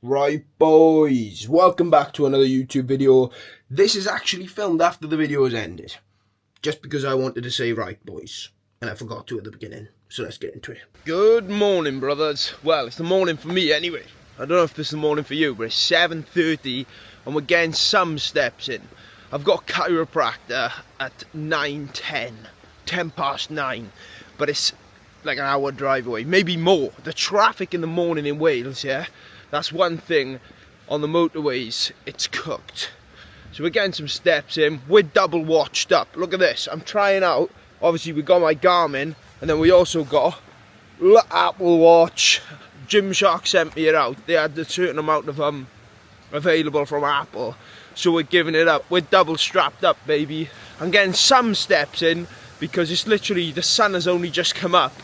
Right boys, welcome back to another YouTube video. This is actually filmed after the video has ended, just because I wanted to say right boys, and I forgot to at the beginning, so let's get into it. Good morning brothers. Well, it's the morning for me anyway. I don't know if this is the morning for you, but it's 7:30 and we're getting some steps in. I've got chiropractor at 9:10, 10 past 9, but it's like an hour drive away, maybe more. The traffic in the morning in Wales, yeah? That's one thing on the motorways, it's cooked. So we're getting some steps in, we're double watched up. Look at this, I'm trying out, obviously we got my Garmin, and then we also got Apple Watch. Gymshark sent me it out, they had a certain amount of available from Apple. So we're giving it up, we're double strapped up baby. I'm getting some steps in, because it's literally, the sun has only just come up.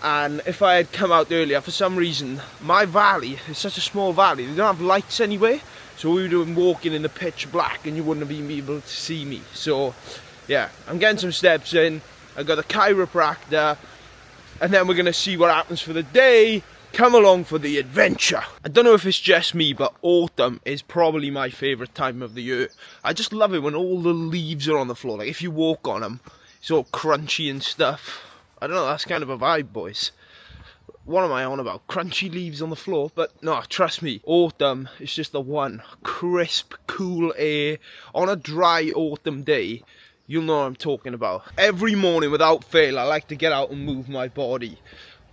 And if I had come out earlier, for some reason, my valley is such a small valley, they don't have lights anyway, so we were doing walking in the pitch black and you wouldn't have been able to see me. So yeah, I'm getting some steps in, I got a chiropractor, and then we're going to see what happens for the day. Come along for the adventure. I don't know if it's just me, but autumn is probably my favourite time of the year. I just love it when all the leaves are on the floor, like if you walk on them, it's all crunchy and stuff. I don't know, that's kind of a vibe, boys. What am I on about? Crunchy leaves on the floor? But no, trust me, autumn is just the one. Crisp, cool air on a dry autumn day. You'll know what I'm talking about. Every morning, without fail, I like to get out and move my body.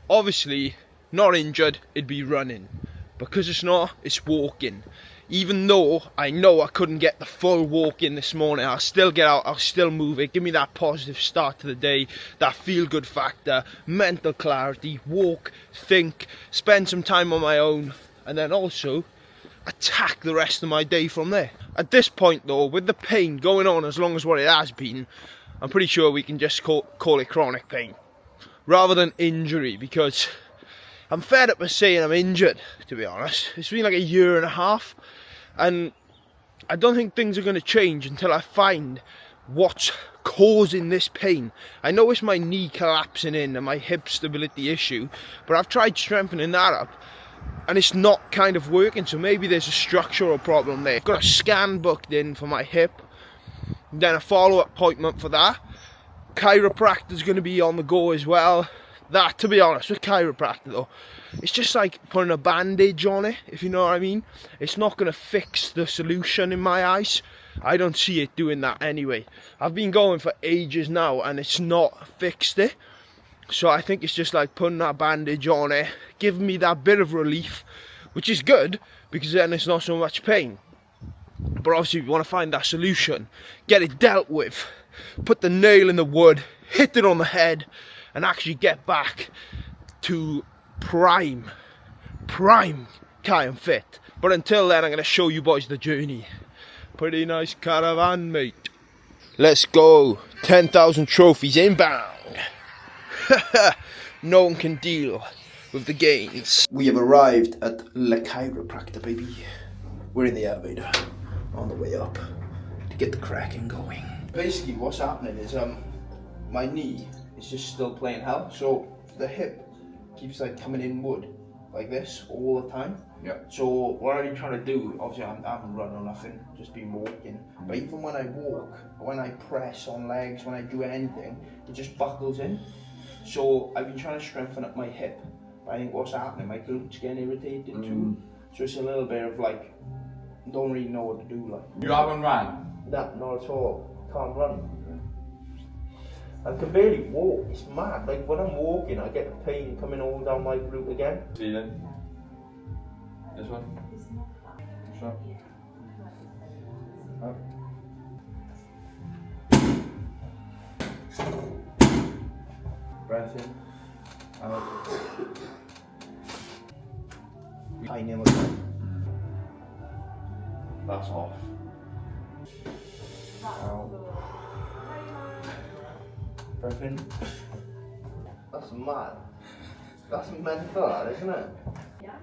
Obviously, not injured, it'd be running. Because it's not, it's walking. Even though I know I couldn't get the full walk in this morning, I'll still get out, I'll still move it, give me that positive start to the day, that feel-good factor, mental clarity, walk, think, spend some time on my own, and then also attack the rest of my day from there. At this point though, with the pain going on as long as what it has been, I'm pretty sure we can just call it chronic pain, rather than injury, because I'm fed up with saying I'm injured, to be honest. It's been like a year and a half, and I don't think things are going to change until I find what's causing this pain. I know it's my knee collapsing in and my hip stability issue, but I've tried strengthening that up, and it's not kind of working, so maybe there's a structural problem there. I've got a scan booked in for my hip, then a follow-up appointment for that. Chiropractor's going to be on the go as well. That, to be honest, with chiropractor though, it's just like putting a bandage on it, if you know what I mean. It's not going to fix the solution in my eyes. I don't see it doing that anyway. I've been going for ages now and it's not fixed it. So I think it's just like putting that bandage on it, giving me that bit of relief, which is good, because then it's not so much pain. But obviously we want to find that solution, get it dealt with, put the nail in the wood, hit it on the head, and actually get back to prime Kai and fit. But until then, I'm going to show you boys the journey. Pretty nice caravan, mate. Let's go. 10,000 trophies inbound. No one can deal with the gains. We have arrived at Le Chiropractor, baby. We're in the elevator on the way up to get the cracking going. Basically, what's happening is my knee is just still playing hell, so the hip keeps like coming in wood like this all the time. Yeah. So what I'm trying to do, obviously I haven't run or nothing, just been walking, but even when I walk, when I press on legs, when I do anything, it just buckles in. So I've been trying to strengthen up my hip, but I think what's happening, my glutes getting irritated too. So it's a little bit of like, don't really know what to do. Like, you haven't run? Not at all. Can't run. I can barely walk, it's mad. Like when I'm walking, I get the pain coming all down my glute again. Feeling? This one? Sure. Up. Breath in. Out. I never can. That's off. Out. Breath in. That's mad. That's mental, isn't it? Yeah.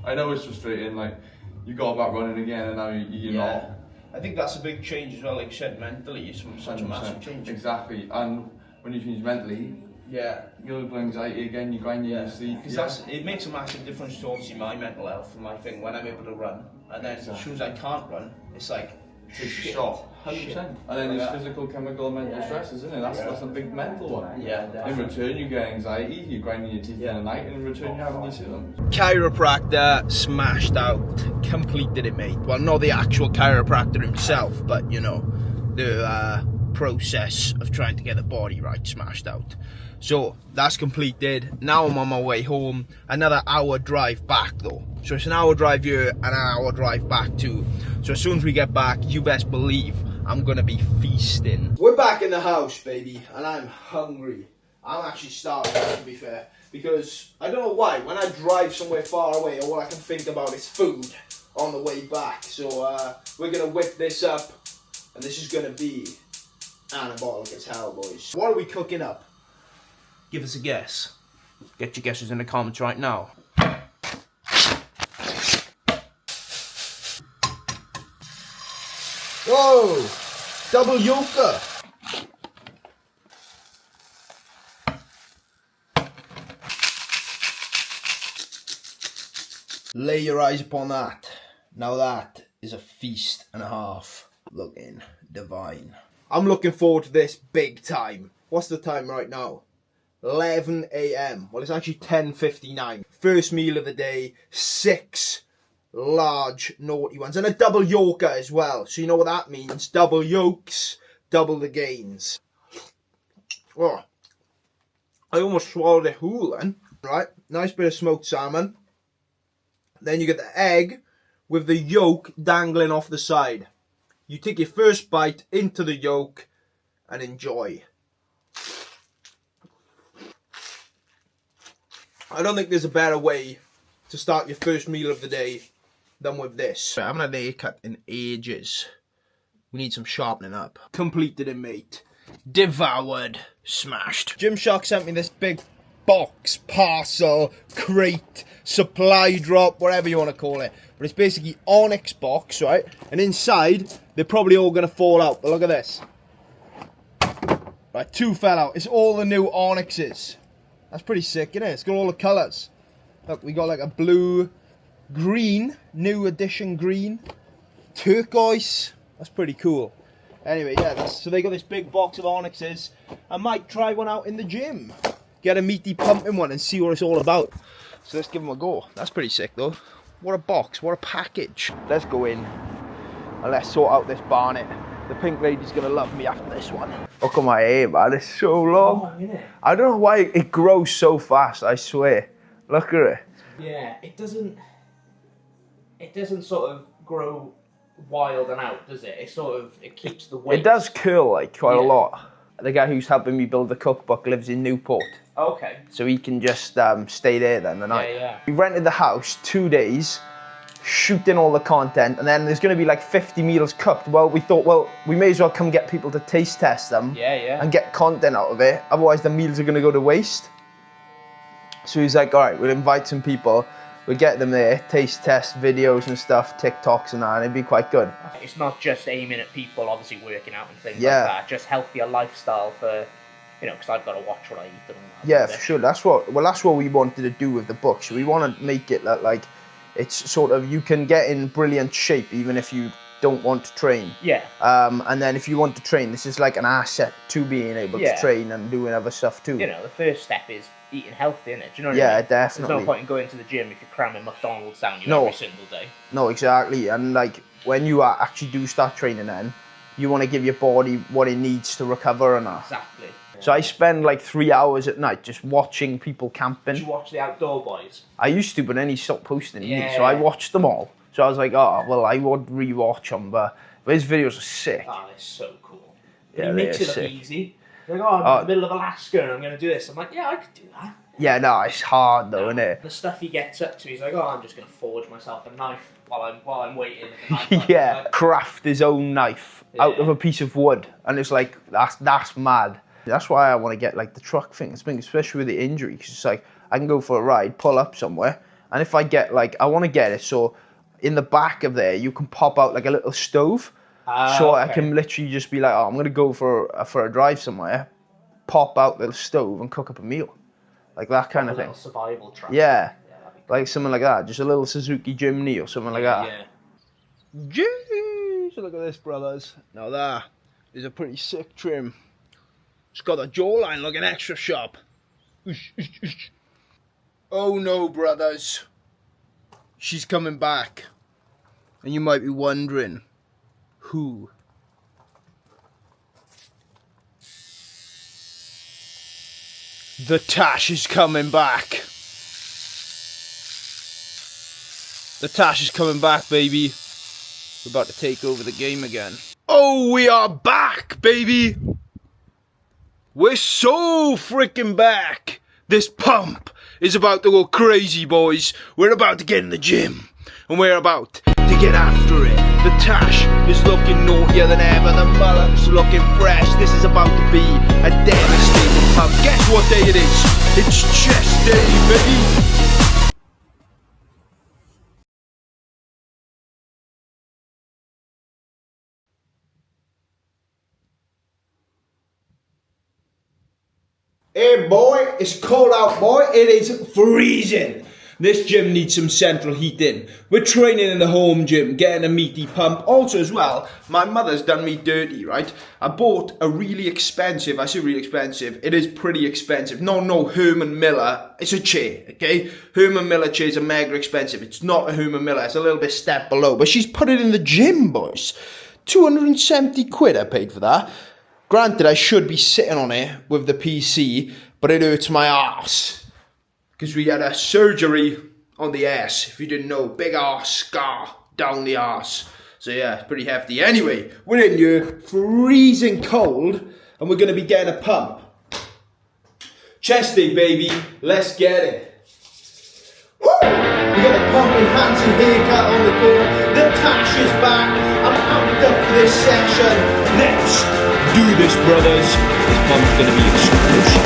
I know it's frustrating, like, you got back running again and now you're not. I think that's a big change as well, like you said, mentally, it's such a massive change. Exactly, and when you change mentally, Yeah, your anxiety again, you grind your sleep. Because it makes a massive difference to obviously my mental health and my thing when I'm able to run. And then as soon as I can't run, it's like it's a shock. 100%. And then there's physical, chemical, and mental stress, isn't it? That's a big mental one. Yeah, definitely. In return, you get anxiety, you're grinding your teeth in the night, and in return, you're having your serum. Chiropractor smashed out, completed it, mate. Well, not the actual chiropractor himself, but you know, the process of trying to get the body right smashed out. So that's completed. Now I'm on my way home. Another hour drive back though. So it's an hour drive here and an hour drive back too. So as soon as we get back, you best believe I'm gonna be feasting. We're back in the house, baby, and I'm hungry. I'm actually starving, to be fair, because I don't know why. When I drive somewhere far away, all I can think about is food on the way back. So we're gonna whip this up, and this is gonna be anabolic as hell, boys. What are we cooking up? Give us a guess. Get your guesses in the comments right now. Whoa! Double yoker! Lay your eyes upon that. Now that is a feast and a half. Looking divine. I'm looking forward to this big time. What's the time right now? 11 a.m. Well, it's actually 10:59. First meal of the day. 6 large naughty ones. And a double yoker as well. So you know what that means. Double yolks, double the gains. Oh, I almost swallowed it whole then. Right, nice bit of smoked salmon. Then you get the egg with the yolk dangling off the side. You take your first bite into the yolk and enjoy. I don't think there's a better way to start your first meal of the day than with this. I haven't had a haircut in ages. We need some sharpening up. Completed it, mate. Devoured. Smashed. Gymshark sent me this big box, parcel, crate, supply drop, whatever you want to call it. But it's basically onyx box, right? And inside, they're probably all going to fall out. But look at this. Right, 2 fell out. It's all the new onyxes. That's pretty sick, isn't it? It's got all the colours. Look, we got like a blue, green, new edition green, turquoise. That's pretty cool. Anyway, yeah, so they got this big box of onyxes. I might try one out in the gym. Get a meaty pumping one and see what it's all about. So let's give them a go. That's pretty sick though. What a box, what a package. Let's go in and let's sort out this barnet. The pink lady's gonna love me after this one. Look at my hair, man, it's so long. Oh, I don't know why it grows so fast, I swear. Look at it. Yeah, it doesn't sort of grow wild and out, does it? It keeps the weight. It does curl like quite a lot. The guy who's helping me build the cookbook lives in Newport. Okay. So he can just stay there then the night. Yeah. We rented the house 2 days, shooting all the content, and then there's going to be like 50 meals cooked. Well, we thought, well, we may as well come get people to taste test them. Yeah. And get content out of it. Otherwise the meals are going to go to waste. So he's like, all right, we'll invite some people. We'll get them there, taste test videos and stuff, TikToks and that, and it'd be quite good. It's not just aiming at people obviously working out and things like that. Just healthier lifestyle for, you know, because I've got to watch what I eat and all that. Yeah, for sure. That's what we wanted to do with the book. So we want to make it that, like, it's sort of, you can get in brilliant shape even if you don't want to train. Yeah. And then if you want to train, this is like an asset to being able to train and doing other stuff too. You know, the first step is eating healthy, isn't it? Do you know what I mean? Yeah, definitely. There's no point in going to the gym if you're cramming McDonald's down you every single day. No, exactly. And like, when you actually do start training then, you want to give your body what it needs to recover and that. Exactly. So I spend like 3 hours at night just watching people camping. Did you watch the Outdoor Boys? I used to, but then he stopped posting me, Yeah. so I watched them all. So I was like, oh, well, I would rewatch them, but his videos are sick. Oh, they're so cool. Yeah, he makes it look sick. easy. You're like, oh, I'm in the middle of Alaska and I'm going to do this. I'm like, yeah, I could do that. Yeah, no, it's hard though, isn't it? The stuff he gets up to, he's like, oh, I'm just going to forge myself a knife while I'm waiting. At the knife Yeah, craft his own knife out of a piece of wood, and it's like, that's mad. That's why I want to get like the truck thing, especially with the injury, because it's like, I can go for a ride, pull up somewhere, and if I get like, I want to get it so in the back of there, you can pop out like a little stove. So I can literally just be like, oh, I'm going to go for a drive somewhere. pop out the stove and cook up a meal. Like that kind of thing. A little survival truck. Yeah. That'd be cool. Like something like that. Just a little Suzuki Jimny or something like that. Yeah. Jeez, look at this, brothers. Now that is a pretty sick trim. It's got a jawline looking extra sharp. Oh no, brothers. She's coming back. And you might be wondering, who? The Tash is coming back. The Tash is coming back, baby. We're about to take over the game again. Oh, we are back, baby. We're so freaking back. This pump is about to go crazy, boys. We're about to get in the gym. And we're about to get after it. The Tash is looking naughtier than ever. The mullet's looking fresh. This is about to be a devastating pump. Guess what day it is? It's chest day, baby. Hey boy, it's cold out, boy. It is freezing. This gym needs some central heating. We're training in the home gym, getting a meaty pump. Also as well, my mother's done me dirty, right? I bought a really expensive, I say really expensive, it is pretty expensive. No, Herman Miller, it's a chair, okay? Herman Miller chairs are mega expensive. It's not a Herman Miller, it's a little bit step below. But she's put it in the gym, boys. 270 quid I paid for that. Granted, I should be sitting on it with the PC, but it hurts my arse. Because we had a surgery on the ass. If you didn't know, big arse scar down the arse. So yeah, it's pretty hefty. Anyway, we're in here, freezing cold, and we're going to be getting a pump. Chest day, baby. Let's get it. Woo! We got a pump enhancing haircut on the go. The Tash is back. I'm amped up for this session. Let's do this, brothers. This pump's going to be explosive.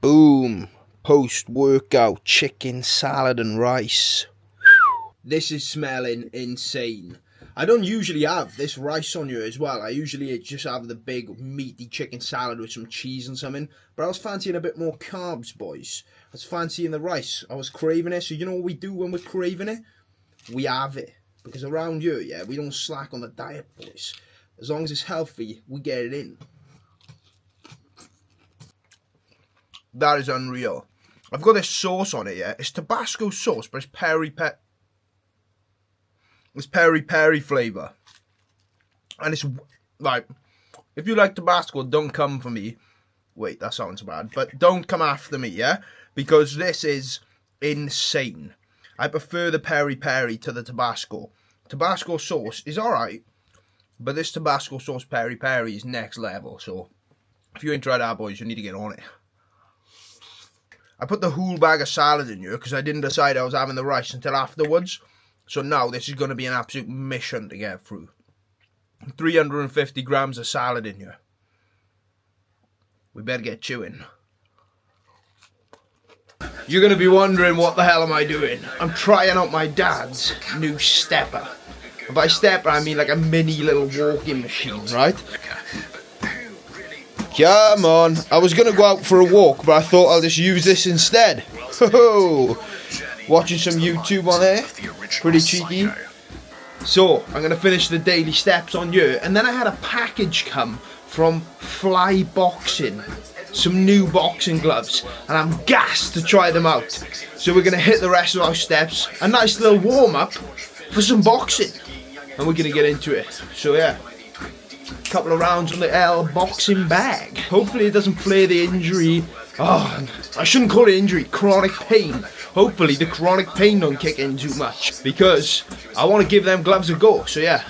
Boom. Post-workout chicken salad and rice. This is smelling insane. I don't usually have this rice on here as well. I usually just have the big meaty chicken salad with some cheese and something. But I was fancying a bit more carbs, boys. I was fancying the rice. I was craving it. So you know what we do when we're craving it? We have it. Because around here, yeah, we don't slack on the diet, boys. As long as it's healthy, we get it in. That is unreal. I've got this sauce on it, yeah. It's Tabasco sauce, but it's peri-peri flavour. And it's, like, if you like Tabasco, don't come for me. Wait, that sounds bad. But don't come after me, yeah? Because this is insane. I prefer the peri-peri to the Tabasco. Tabasco sauce is alright, but this Tabasco sauce peri peri is next level, so if you ain't tried that, boys, you need to get on it. I put the whole bag of salad in here because I didn't decide I was having the rice until afterwards, so now this is going to be an absolute mission to get through. 350 grams of salad in here. We better get chewing. You're going to be wondering, what the hell am I doing? I'm trying out my dad's new stepper. And by stepper, I mean like a mini little walking machine, right? Come on. I was going to go out for a walk, but I thought I'll just use this instead. Watching some YouTube on there. Pretty cheeky. So, I'm going to finish the daily steps on here. And then I had a package come from Fly Boxing. Some new boxing gloves, and I'm gassed to try them out. So we're going to hit the rest of our steps, a nice little warm-up for some boxing, and we're going to get into it. So yeah, a couple of rounds on the L boxing bag. Hopefully it doesn't flare the injury. Oh, I shouldn't call it injury, chronic pain. Hopefully the chronic pain don't kick in too much, because I want to give them gloves a go. So yeah,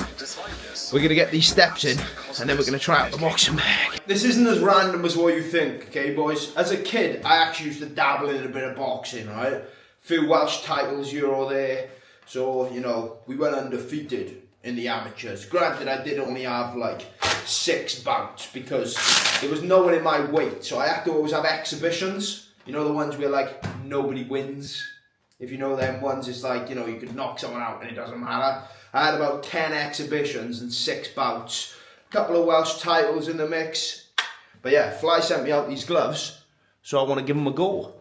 we're going to get these steps in, and then we're going to try out the boxing bag. This isn't as random as what you think, okay, boys? As a kid, I actually used to dabble in a bit of boxing, right? A few Welsh titles here or there. So, you know, we went undefeated in the amateurs. Granted, I did only have like 6 bouts because there was no one in my weight. So I had to always have exhibitions. You know, the ones where like nobody wins. If you know them ones, it's like, you know, you could knock someone out and it doesn't matter. I had about 10 exhibitions and 6 bouts. Couple of Welsh titles in the mix. But yeah, Fly sent me out these gloves, so I want to give them a go.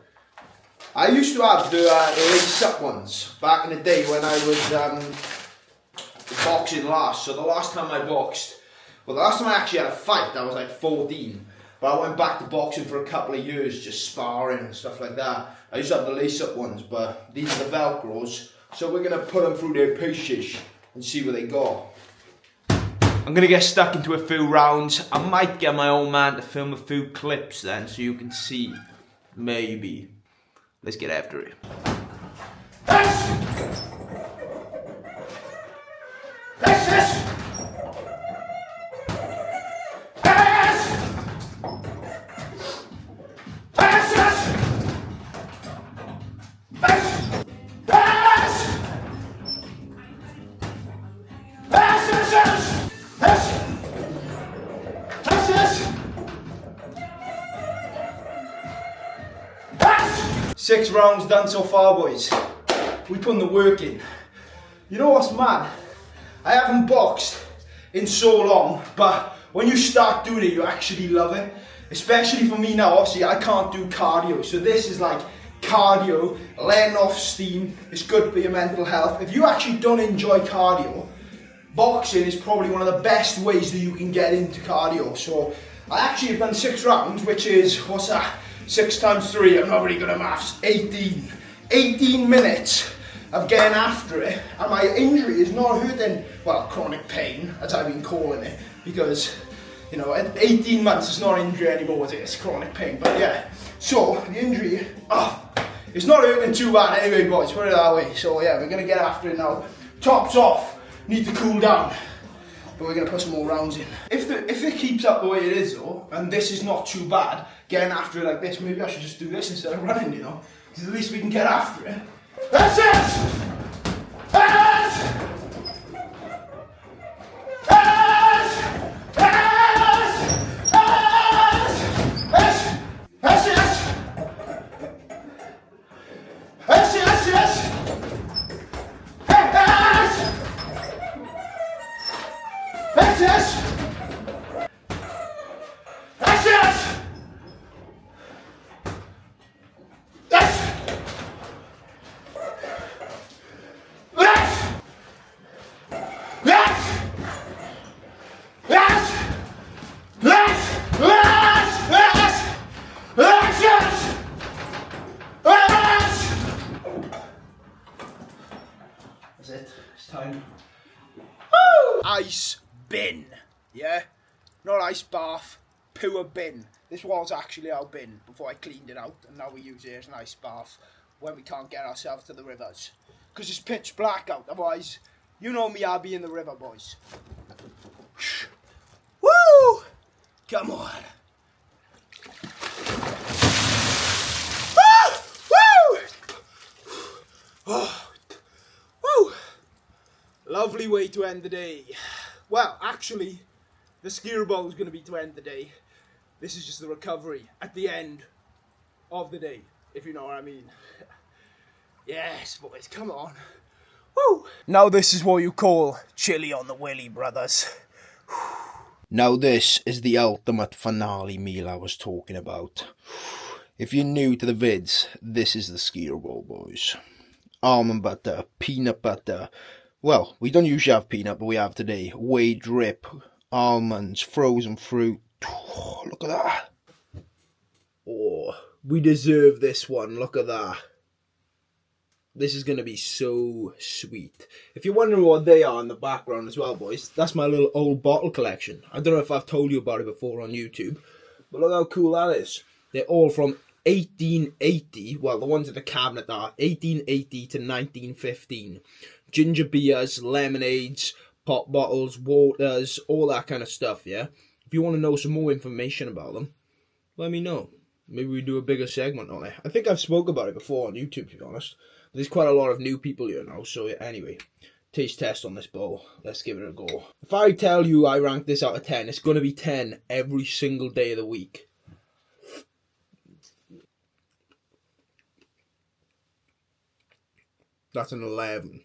I used to have the lace-up ones back in the day when I was boxing last. So the last time I boxed, well, the last time I actually had a fight, I was like 14. But I went back to boxing for a couple of years, just sparring and stuff like that. I used to have the lace-up ones, but these are the Velcros. So we're going to put them through their paces and see where they go. I'm going to get stuck into a few rounds. I might get my old man to film a few clips then, so you can see. Maybe. Let's get after it. Six rounds done so far, boys. We putting the work in. You know what's mad? I haven't boxed in so long, but when you start doing it, you actually love it. Especially for me now, obviously I can't do cardio, so this is like cardio, letting off steam. It's good for your mental health. If you actually don't enjoy cardio, boxing is probably one of the best ways that you can get into cardio. So I actually have done 6 rounds, which is, what's that? 6 times 3, I'm not really good at maths, 18. 18 minutes of getting after it, and my injury is not hurting, well, chronic pain, as I've been calling it, because, you know, at 18 months it's not injury anymore, it's chronic pain, but yeah. So, the injury, it's not hurting too bad anyway, boys, put it that way. So yeah, we're going to get after it now. Tops off, need to cool down. But we're going to put some more rounds in. If it keeps up the way it is though, and this is not too bad, getting after it like this, maybe I should just do this instead of running, you know? Because at least we can get after it. That's it! That's it, it's time. Woo! Ice bin, yeah? Not ice bath, pure bin. This was actually our bin before I cleaned it out, and now we use it as an ice bath when we can't get ourselves to the rivers. Because it's pitch black out, otherwise You know me, I'll be in the river, boys. Woo! Come on. Ah! Woo! Oh. Woo! Lovely way to end the day. Well, actually, the skier bowl is going to be to end the day. This is just the recovery at the end of the day, if you know what I mean. Yes, boys, come on. Woo! Now this is what you call chili on the willy, brothers. Now this is the ultimate finale meal I was talking about. If you're new to the vids, this is the skier bowl, boys. Almond butter, peanut butter. Well, we don't usually have peanut, but we have today. Whey drip, almonds, frozen fruit. Oh, look at that. Oh, we deserve this one. Look at that. This is going to be so sweet. If you're wondering what they are in the background as well, boys, that's my little old bottle collection. I don't know if I've told you about it before on YouTube, but look how cool that is. They're all from 1880. Well, the ones in the cabinet are 1880 to 1915. Ginger beers, lemonades, pop bottles, waters, all that kind of stuff, yeah? If you want to know some more information about them, let me know. Maybe we do a bigger segment on it. I think I've spoke about it before on YouTube, to be honest. There's quite a lot of new people here now, so anyway, taste test on this bowl. Let's give it a go. If I tell you I rank this out of 10, it's going to be 10 every single day of the week. That's an 11.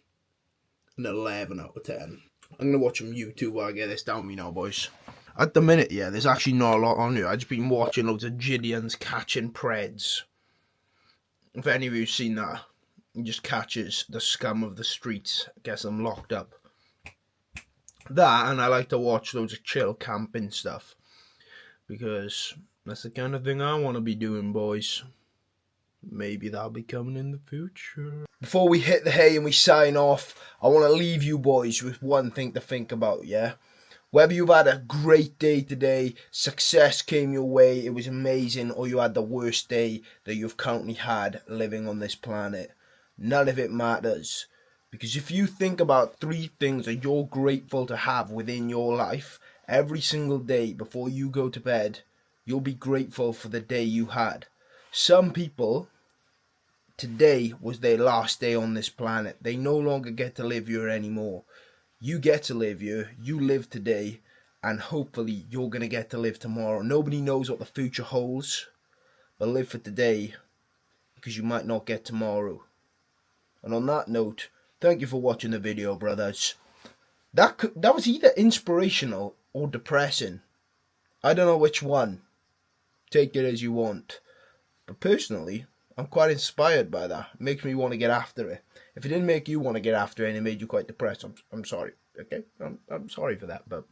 An 11 out of 10. I'm going to watch some YouTube while I get this down me now, boys. At the minute, yeah, there's actually not a lot on here. I've just been watching loads of Gideons catching Preds. If any of you have seen that, he just catches the scum of the streets, gets them locked up. That, and I like to watch loads of chill camping stuff. Because that's the kind of thing I want to be doing, boys. Maybe that'll be coming in the future. Before we hit the hay and we sign off, I want to leave you boys with one thing to think about, yeah? Whether you've had a great day today, success came your way, it was amazing, or you had the worst day that you've currently had living on this planet, none of it matters. Because if you think about 3 things that you're grateful to have within your life, every single day before you go to bed, you'll be grateful for the day you had. Some people, today was their last day on this planet. They no longer get to live here anymore. You get to live here, you live today, and hopefully you're going to get to live tomorrow. Nobody knows what the future holds, but live for today, because you might not get tomorrow. And on that note, thank you for watching the video, brothers. That was either inspirational or depressing. I don't know which one. Take it as you want. But personally, I'm quite inspired by that. It makes me want to get after it. If it didn't make you want to get after it and it made you quite depressed, I'm sorry, okay? I'm sorry for that, but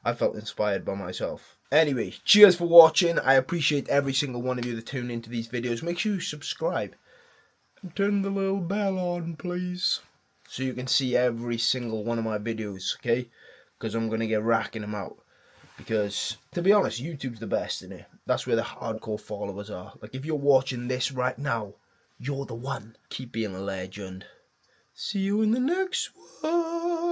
I felt inspired by myself. Anyway, cheers for watching. I appreciate every single one of you that tune into these videos. Make sure you subscribe. And turn the little bell on, please. So you can see every single one of my videos, okay? Because I'm going to get racking them out. Because, to be honest, YouTube's the best, isn't it? That's where the hardcore followers are. Like, if you're watching this right now, you're the one. Keep being a legend. See you in the next one.